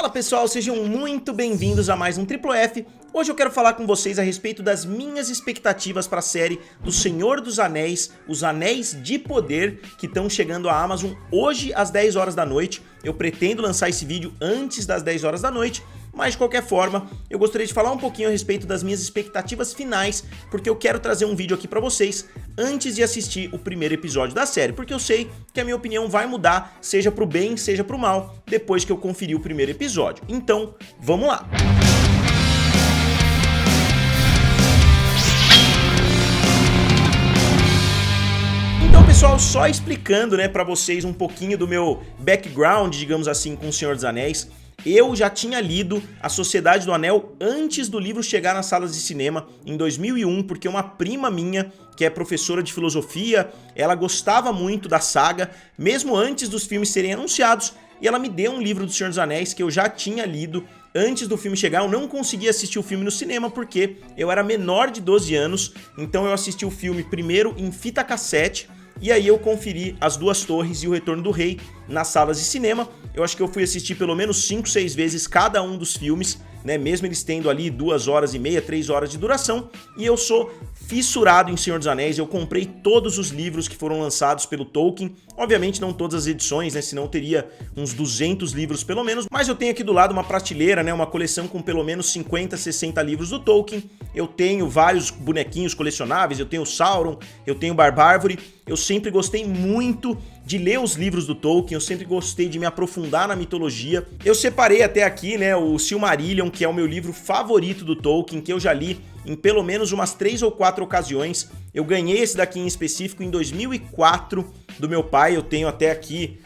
Fala pessoal, sejam muito bem-vindos a mais um Triplo F. Hoje eu quero falar com vocês a respeito das minhas expectativas para a série do Senhor dos Anéis, Os Anéis de Poder, que estão chegando à Amazon hoje às 10 horas da noite. Eu pretendo lançar esse vídeo antes das 10 horas da noite, mas de qualquer forma, eu gostaria de falar um pouquinho a respeito das minhas expectativas finais, porque eu quero trazer um vídeo aqui pra vocês antes de assistir o primeiro episódio da série, porque eu sei que a minha opinião vai mudar, seja pro bem, seja pro mal, depois que eu conferir o primeiro episódio. Então, vamos lá! Então, pessoal, só explicando, pra vocês um pouquinho do meu background, digamos assim, com O Senhor dos Anéis. Eu já tinha lido A Sociedade do Anel antes do livro chegar nas salas de cinema, em 2001, porque uma prima minha, que é professora de filosofia, ela gostava muito da saga, mesmo antes dos filmes serem anunciados, e ela me deu um livro do Senhor dos Anéis que eu já tinha lido antes do filme chegar. Eu não conseguia assistir o filme no cinema porque eu era menor de 12 anos, então eu assisti o filme primeiro em fita cassete, e aí eu conferi As Duas Torres e O Retorno do Rei nas salas de cinema. Eu acho que eu fui assistir pelo menos 5, 6 vezes cada um dos filmes, mesmo eles tendo ali 2 horas e meia, 3 horas de duração. E eu sou fissurado em Senhor dos Anéis, eu comprei todos os livros que foram lançados pelo Tolkien. Obviamente não todas as edições, senão eu teria uns 200 livros pelo menos. Mas eu tenho aqui do lado uma prateleira, uma coleção com pelo menos 50, 60 livros do Tolkien. Eu tenho vários bonequinhos colecionáveis, eu tenho Sauron, eu tenho Barbárvore. Eu sempre gostei muito de ler os livros do Tolkien, eu sempre gostei de me aprofundar na mitologia. Eu separei até aqui, o Silmarillion, que é o meu livro favorito do Tolkien, que eu já li em pelo menos umas 3 ou 4 ocasiões. Eu ganhei esse daqui em específico em 2004 do meu pai. Eu tenho até aqui,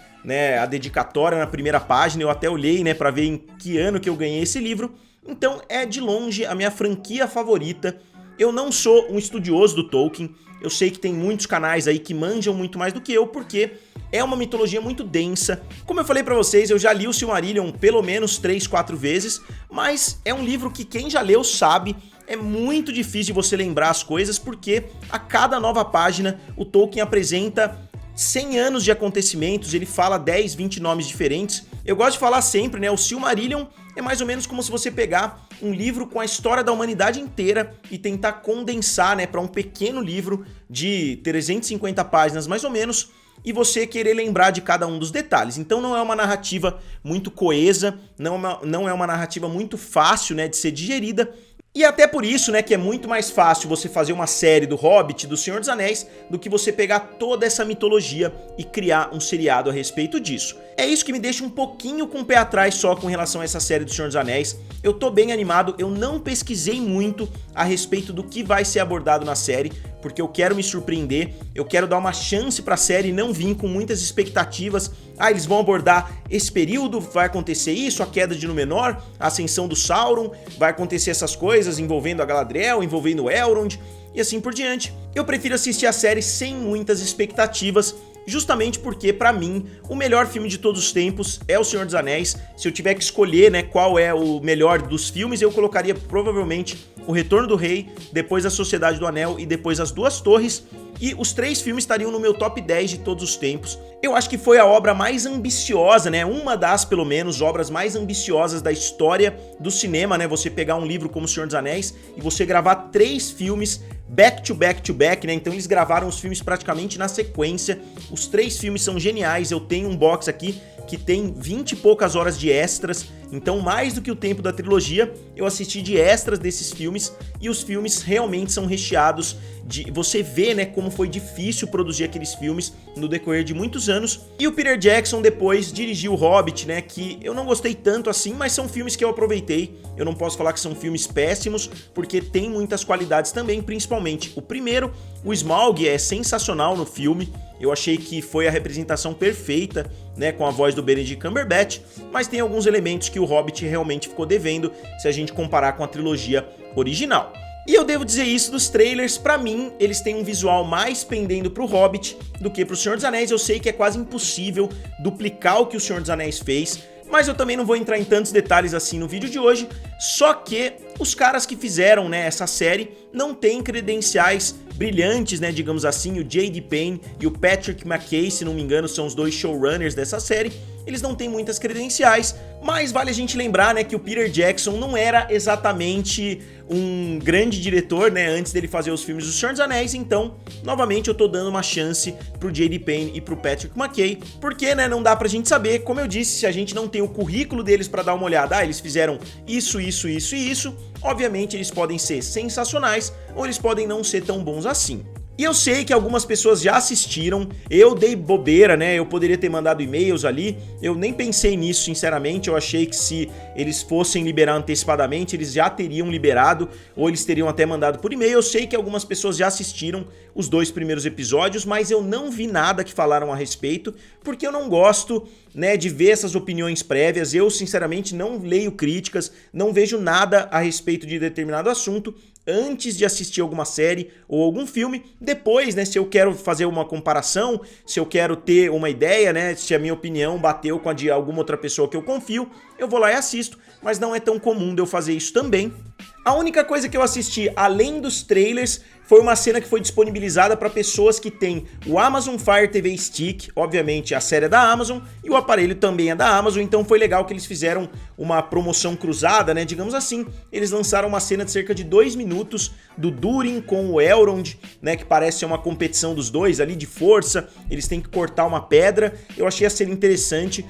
a dedicatória na primeira página. Eu até olhei, para ver em que ano que eu ganhei esse livro. Então é de longe a minha franquia favorita. Eu não sou um estudioso do Tolkien. Eu sei que tem muitos canais aí que manjam muito mais do que eu, porque é uma mitologia muito densa. Como eu falei pra vocês, eu já li o Silmarillion pelo menos 3, 4 vezes, mas é um livro que quem já leu sabe, é muito difícil de você lembrar as coisas, porque a cada nova página o Tolkien apresenta 100 anos de acontecimentos, ele fala 10, 20 nomes diferentes. Eu gosto de falar sempre, o Silmarillion é mais ou menos como se você pegar um livro com a história da humanidade inteira e tentar condensar, para um pequeno livro de 350 páginas mais ou menos, e você querer lembrar de cada um dos detalhes. Então não é uma narrativa muito coesa, não é uma narrativa muito fácil, de ser digerida. E até por isso, que é muito mais fácil você fazer uma série do Hobbit, do Senhor dos Anéis, do que você pegar toda essa mitologia e criar um seriado a respeito disso. É isso que me deixa um pouquinho com o pé atrás só com relação a essa série do Senhor dos Anéis. Eu tô bem animado, eu não pesquisei muito a respeito do que vai ser abordado na série, porque eu quero me surpreender, eu quero dar uma chance pra série e não vir com muitas expectativas. Eles vão abordar esse período, vai acontecer isso, a queda de Númenor, a ascensão do Sauron, vai acontecer essas coisas envolvendo a Galadriel, envolvendo Elrond e assim por diante. Eu prefiro assistir a série sem muitas expectativas, justamente porque, pra mim, o melhor filme de todos os tempos é O Senhor dos Anéis. Se eu tiver que escolher, qual é o melhor dos filmes, eu colocaria provavelmente O Retorno do Rei, depois A Sociedade do Anel e depois As Duas Torres. E os 3 filmes estariam no meu top 10 de todos os tempos. Eu acho que foi a obra mais ambiciosa, uma das, pelo menos, obras mais ambiciosas da história do cinema, Você pegar um livro como O Senhor dos Anéis e você gravar 3 filmes back to back to back, Então eles gravaram os filmes praticamente na sequência. Os 3 filmes são geniais. Eu tenho um box aqui que tem 20 e poucas horas de extras, então mais do que o tempo da trilogia eu assisti de extras desses filmes, e os filmes realmente são recheados de... Você vê, como foi difícil produzir aqueles filmes no decorrer de muitos anos. E o Peter Jackson depois dirigiu o Hobbit, que eu não gostei tanto assim, mas são filmes que eu aproveitei. Eu não posso falar que são filmes péssimos, porque tem muitas qualidades também, principalmente o primeiro. O Smaug é sensacional no filme, eu achei que foi a representação perfeita, com a voz do Benedict Cumberbatch, mas tem alguns elementos que o Hobbit realmente ficou devendo, se a gente comparar com a trilogia original. E eu devo dizer isso dos trailers, pra mim, eles têm um visual mais pendendo pro Hobbit do que pro Senhor dos Anéis. Eu sei que é quase impossível duplicar o que o Senhor dos Anéis fez, mas eu também não vou entrar em tantos detalhes assim no vídeo de hoje, só que os caras que fizeram, essa série não têm credenciais brilhantes, digamos assim. O J.D. Payne e o Patrick McKay, se não me engano, são os 2 showrunners dessa série, eles não têm muitas credenciais, mas vale a gente lembrar, né, que o Peter Jackson não era exatamente um grande diretor, né, antes dele fazer os filmes do Senhor dos Anéis, então, novamente eu tô dando uma chance pro J.D. Payne e pro Patrick McKay, porque, né, não dá pra gente saber, como eu disse, se a gente não tem o currículo deles pra dar uma olhada, eles fizeram isso, isso, isso e isso, obviamente eles podem ser sensacionais, ou eles podem não ser tão bons assim. E eu sei que algumas pessoas já assistiram, eu dei bobeira, né, eu poderia ter mandado e-mails ali, eu nem pensei nisso sinceramente, eu achei que se eles fossem liberar antecipadamente, eles já teriam liberado, ou eles teriam até mandado por e-mail. Eu sei que algumas pessoas já assistiram os 2 primeiros episódios, mas eu não vi nada que falaram a respeito, porque eu não gosto, né, de ver essas opiniões prévias, eu sinceramente não leio críticas, não vejo nada a respeito de determinado assunto, antes de assistir alguma série ou algum filme. Depois, né, se eu quero fazer uma comparação, se eu quero ter uma ideia, né, se a minha opinião bateu com a de alguma outra pessoa que eu confio, eu vou lá e assisto, mas não é tão comum de eu fazer isso também. A única coisa que eu assisti, além dos trailers, foi uma cena que foi disponibilizada para pessoas que têm o Amazon Fire TV Stick, obviamente a série é da Amazon, e o aparelho também é da Amazon, então foi legal que eles fizeram uma promoção cruzada, né, digamos assim. Eles lançaram uma cena de cerca de 2 minutos do Durin com o Elrond, né, que parece ser uma competição dos dois ali de força, eles têm que cortar uma pedra. Eu achei a cena interessante.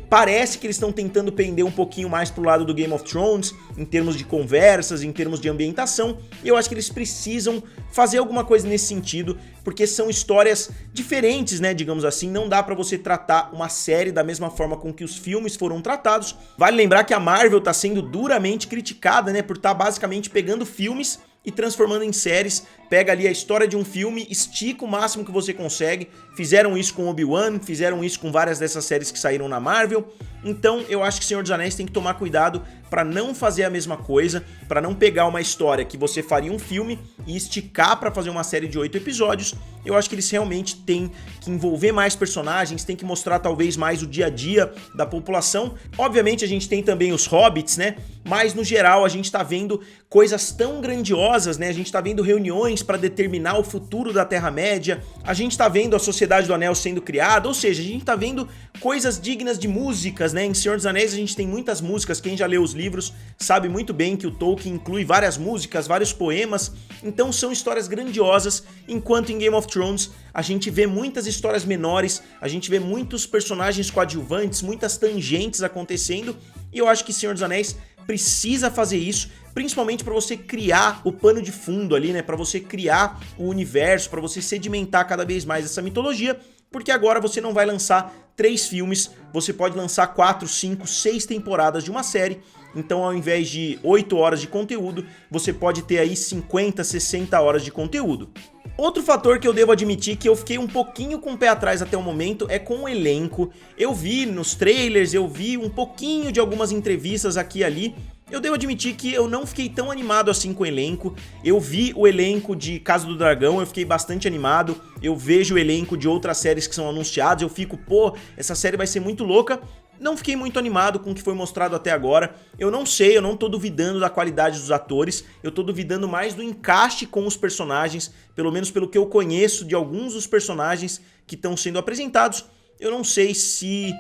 Parece que eles estão tentando pender um pouquinho mais pro lado do Game of Thrones, em termos de conversas, em termos de ambientação, e eu acho que eles precisam fazer alguma coisa nesse sentido, porque são histórias diferentes, né, digamos assim. Não dá pra você tratar uma série da mesma forma com que os filmes foram tratados. Vale lembrar que a Marvel tá sendo duramente criticada, né, por estar basicamente pegando filmes e transformando em séries. Pega ali a história de um filme, estica o máximo que você consegue. Fizeram isso com Obi-Wan, fizeram isso com várias dessas séries que saíram na Marvel. Então eu acho que Senhor dos Anéis tem que tomar cuidado para não fazer a mesma coisa, para não pegar uma história que você faria um filme e esticar para fazer uma série de 8 episódios. Eu acho que eles realmente têm que envolver mais personagens, tem que mostrar talvez mais o dia a dia da população. Obviamente a gente tem também os hobbits, né? Mas no geral a gente tá vendo coisas tão grandiosas, né? A gente tá vendo reuniões para determinar o futuro da Terra-média, a gente tá vendo a Sociedade do Anel sendo criada, ou seja, a gente tá vendo coisas dignas de músicas, né? Em Senhor dos Anéis a gente tem muitas músicas, quem já leu os livros sabe muito bem que o Tolkien inclui várias músicas, vários poemas, então são histórias grandiosas, enquanto em Game of Thrones a gente vê muitas histórias menores, a gente vê muitos personagens coadjuvantes, muitas tangentes acontecendo, e eu acho que Senhor dos Anéis precisa fazer isso, principalmente para você criar o pano de fundo ali, né, para você criar o universo, para você sedimentar cada vez mais essa mitologia, porque agora você não vai lançar 3 filmes, você pode lançar 4, 5, 6 temporadas de uma série, então ao invés de 8 horas de conteúdo, você pode ter aí 50, 60 horas de conteúdo. Outro fator que eu devo admitir que eu fiquei um pouquinho com o pé atrás até o momento é com o elenco. Eu vi nos trailers, eu vi um pouquinho de algumas entrevistas aqui e ali. Eu devo admitir que eu não fiquei tão animado assim com o elenco. Eu vi o elenco de Casa do Dragão, eu fiquei bastante animado. Eu vejo o elenco de outras séries que são anunciadas, eu fico, pô, essa série vai ser muito louca. Não fiquei muito animado com o que foi mostrado até agora. Eu não sei, eu não tô duvidando da qualidade dos atores, eu tô duvidando mais do encaixe com os personagens, pelo menos pelo que eu conheço de alguns dos personagens que estão sendo apresentados. Eu não sei se...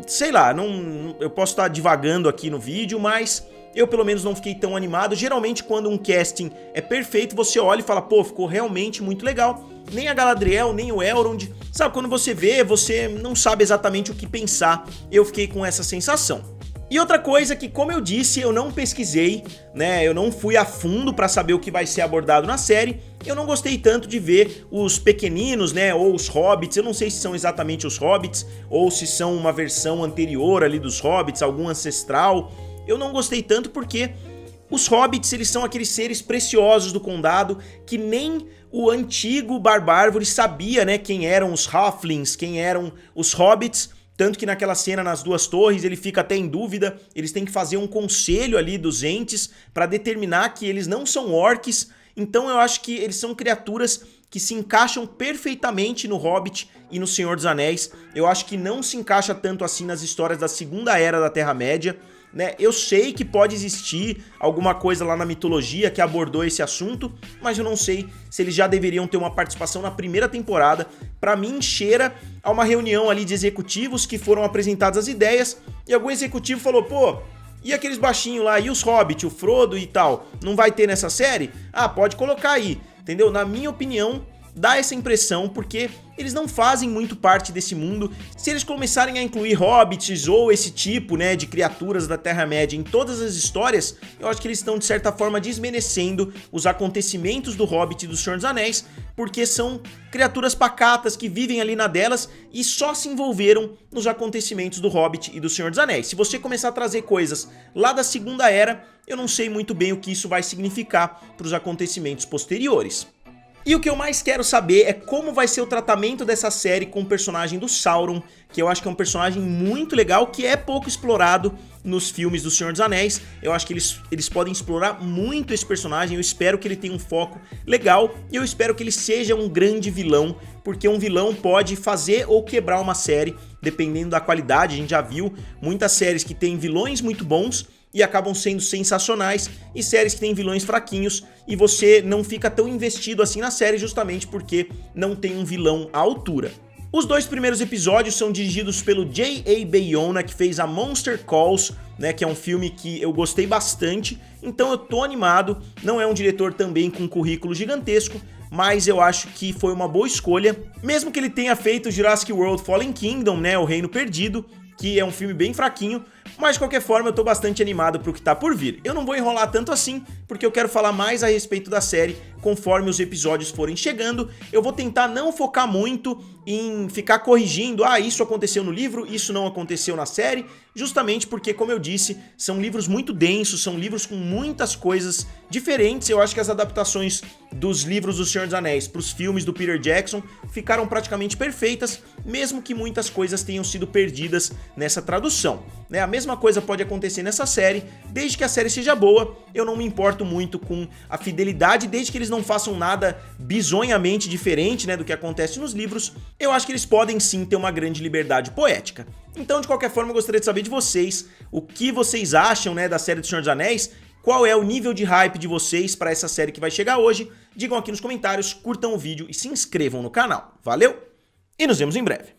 sei lá, eu posso estar divagando aqui no vídeo, mas eu pelo menos não fiquei tão animado. Geralmente quando um casting é perfeito, você olha e fala, pô, ficou realmente muito legal. Nem a Galadriel, nem o Elrond, sabe, quando você vê, você não sabe exatamente o que pensar. Eu fiquei com essa sensação. E outra coisa que, como eu disse, eu não pesquisei, né, eu não fui a fundo pra saber o que vai ser abordado na série. Eu não gostei tanto de ver os pequeninos, né, ou os hobbits. Eu não sei se são exatamente os hobbits, ou se são uma versão anterior ali dos hobbits, algum ancestral. Eu não gostei tanto porque os hobbits, eles são aqueles seres preciosos do condado que nem o antigo Barbárvore sabia, né, quem eram os halflings, quem eram os hobbits. Tanto que naquela cena nas 2 torres ele fica até em dúvida, eles têm que fazer um conselho ali dos entes para determinar que eles não são orcs. Então eu acho que eles são criaturas que se encaixam perfeitamente no Hobbit e no Senhor dos Anéis. Eu acho que não se encaixa tanto assim nas histórias da Segunda Era da Terra-média. né? Eu sei que pode existir alguma coisa lá na mitologia que abordou esse assunto, mas eu não sei se eles já deveriam ter uma participação na primeira temporada. Pra mim, cheira a uma reunião ali de executivos que foram apresentadas as ideias e algum executivo falou, pô, e aqueles baixinhos lá, e os Hobbit, o Frodo e tal, não vai ter nessa série? Ah, pode colocar aí, entendeu? Na minha opinião, dá essa impressão porque eles não fazem muito parte desse mundo. Se eles começarem a incluir hobbits ou esse tipo, né, de criaturas da Terra-média em todas as histórias, eu acho que eles estão de certa forma desmerecendo os acontecimentos do Hobbit e do Senhor dos Anéis, porque são criaturas pacatas que vivem ali na delas e só se envolveram nos acontecimentos do Hobbit e do Senhor dos Anéis. Se você começar a trazer coisas lá da Segunda Era, eu não sei muito bem o que isso vai significar para os acontecimentos posteriores. E o que eu mais quero saber é como vai ser o tratamento dessa série com o personagem do Sauron, que eu acho que é um personagem muito legal, que é pouco explorado nos filmes do Senhor dos Anéis. Eu acho que eles podem explorar muito esse personagem, eu espero que ele tenha um foco legal, e eu espero que ele seja um grande vilão, porque um vilão pode fazer ou quebrar uma série, dependendo da qualidade. A gente já viu muitas séries que têm vilões muito bons, e acabam sendo sensacionais, e séries que têm vilões fraquinhos e você não fica tão investido assim na série justamente porque não tem um vilão à altura. Os 2 primeiros episódios são dirigidos pelo J.A. Bayona, que fez a Monster Calls, né, que é um filme que eu gostei bastante, então eu tô animado. Não é um diretor também com um currículo gigantesco, mas eu acho que foi uma boa escolha, mesmo que ele tenha feito Jurassic World Fallen Kingdom, né, O Reino Perdido, que é um filme bem fraquinho, mas de qualquer forma eu tô bastante animado pro que tá por vir. Eu não vou enrolar tanto assim, porque eu quero falar mais a respeito da série conforme os episódios forem chegando. Eu vou tentar não focar muito em ficar corrigindo, isso aconteceu no livro, isso não aconteceu na série, justamente porque, como eu disse, são livros muito densos, são livros com muitas coisas diferentes. Eu acho que as adaptações dos livros do Senhor dos Anéis para os filmes do Peter Jackson ficaram praticamente perfeitas, mesmo que muitas coisas tenham sido perdidas nessa tradução, né? A mesma coisa pode acontecer nessa série, desde que a série seja boa. Eu não me importo muito com a fidelidade, desde que eles não façam nada bizonhamente diferente, né, do que acontece nos livros. Eu acho que eles podem sim ter uma grande liberdade poética. Então, de qualquer forma, eu gostaria de saber de vocês o que vocês acham, né, da série do Senhor dos Anéis. Qual é o nível de hype de vocês para essa série que vai chegar hoje? Digam aqui nos comentários, curtam o vídeo e se inscrevam no canal. Valeu e nos vemos em breve.